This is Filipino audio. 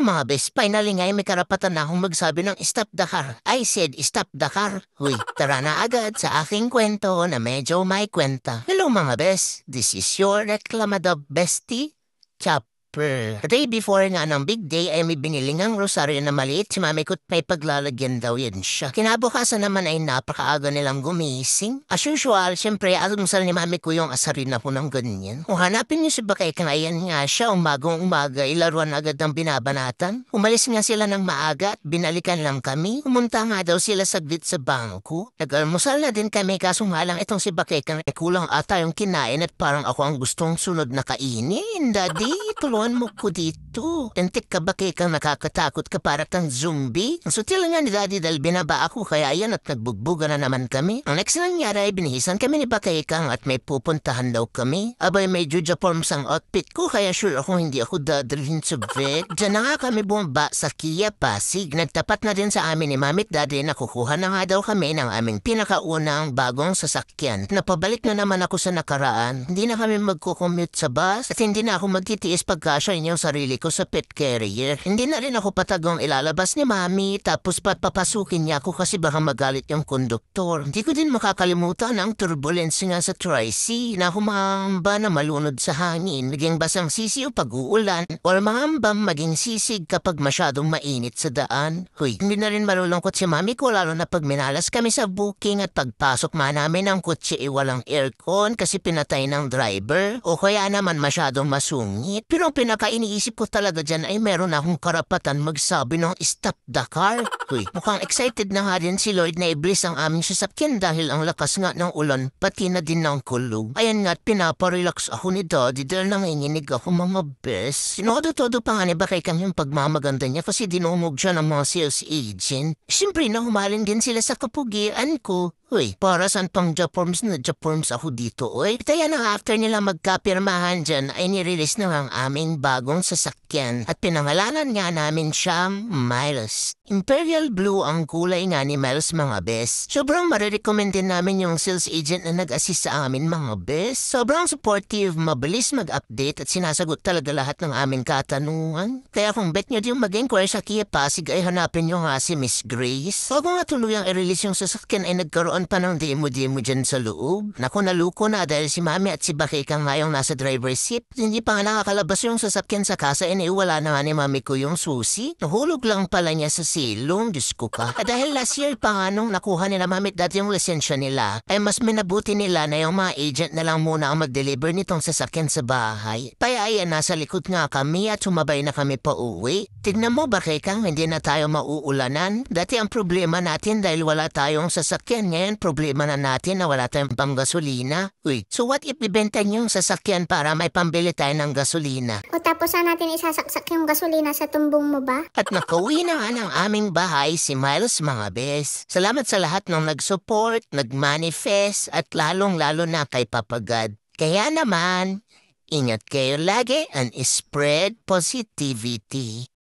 Hello mga bes, finally nga may karapatan na akong magsabi ng stop the car. I said stop the car. Huy, tara na agad sa aking kwento na medyo may kwenta. Hello mga bes, this is your Reclamado Bestie Chopper. The day before nga ng big day ay may binili ngang rosaryo na maliit si mami ko't may paglalagyan daw yan siya. Kinabukasan naman ay napakaaga nilang gumising. As usual, syempre almusal ni mami ko yung asarin na po ng ganyan. Kung hanapin niyo si Bakay Kanayan nga siya, umagong umaga, ilaruan agad ng binabanatan. Umalis nga sila ng maaga at binalikan lang kami. Pumunta nga daw sila saglit sa bangko. Nag-almusal na din kami kaso nga lang itong si Bakay Kanayan kulang ata yung kinain at parang ako ang gustong sunod na kainin. Daddy, tulungan mo ko dito. Tentik ka ba kang nakakatakot ka para kang zombie? Ang sutil nga ni Daddy dahil binaba ako kaya ayan at nagbugbuga na naman kami. Ang next na nangyari ay binihisan kami ni Bakay Kang at may pupuntahan daw kami. Abay may Juja forms ang outfit ko kaya sure ako hindi ako dadalhin sa vet. Diyan na nga kami bumaba sa Kia Pasig. Nagtapat na din sa amin ni Mamit Daddy na kukuha na nga daw kami ng aming pinakaunang bagong sasakyan. Napabalik na naman ako sa nakaraan. Hindi na kami magkukommute sa bus at hindi na ako magtitiis pagkasya yung sarili ko sa pet carrier. Hindi na rin ako patagong ilalabas ni Mami tapos papapasukin niya ako kasi baka magalit yung konduktor. Hindi ko din makakalimutan ang turbulence nga sa Tri-C na humamba na malunod sa hangin, naging basang sisiw pag uulan or mangambang maging sisig kapag masyadong mainit sa daan. Huy, hindi na rin malulungkot si Mami ko lalo na pag minalas kami sa booking at pagpasok namin ng kotse walang aircon kasi pinatay ng driver o kaya naman masyadong masungit. Pero ang pinaka-iniisip ko talaga dyan ay meron akong karapatan magsabi ng stop the car. Huy, mukhang excited na nga din si Lloyd na iblis ang aming sasakyan dahil ang lakas nga ng ulan pati na din ng kulog. Ayan nga at pinaparelax ako ni Daddy dahil nanginginig ako mga bes. Sinodo-todo pa nga ni Bakay Kang yung pagmamaganda niya kasi dinumog siya ng mga sales agent. Siyempre na humaling din sila sa kapugian ko. Uy, para saan pang Japorms na Japorms ako dito, uy? Kaya na after nila magkapirmahan dyan ay nirelease na ang aming bagong sasakyan at pinangalanan nga namin siyang Miles. Imperial Blue ang kulay nga ni Miles mga bes. Sobrang marirecommend din namin yung sales agent na nag-assist sa amin mga bes. Sobrang supportive, mabilis mag-update at sinasagot talaga lahat ng aming katanungan. Kaya kung bet nyo din mag-inquire sa Kia Pasig ay hanapin nyo nga si Miss Grace. Bago nga tuluyang i-release yung sasakyan ay nagkaroon pa ng demo-demo dyan sa loob. Naku, naluko na dahil si Mami at si Bakay Kang nga yung nasa driver's seat. Hindi pa nga nakakalabas yung sasakyan sa kasa wala na nga ni Mami ko yung susi. Nahulog lang pala niya sa silong, Diyos ko ka. At dahil last year pa nga nung nakuha nila Mami dati yung lisensya nila, ay mas minabuti nila na yung mga agent na lang muna ang mag-deliver nitong sasakyan sa bahay. Kaya ayan, nasa likod nga kami at sumabay na kami pa uwi. Tignan mo Bakay Kang, hindi na tayo mauulanan. Dati ang problema natin dahil wala tayong sasakyan ngayon. Problema na natin na wala tayong panggasolina. Uy, so what if ibenta niyo yung sasakyan para may pambili tayo ng gasolina? O tapos saan natin isasaksak yung gasolina sa tumbong mo ba? At nakauwi na nga ng aming bahay si Miles mga bes. Salamat sa lahat ng nag-support, nag-manifest at lalong-lalo na kay Papa God. Kaya naman, ingat kayo lagi and spread positivity.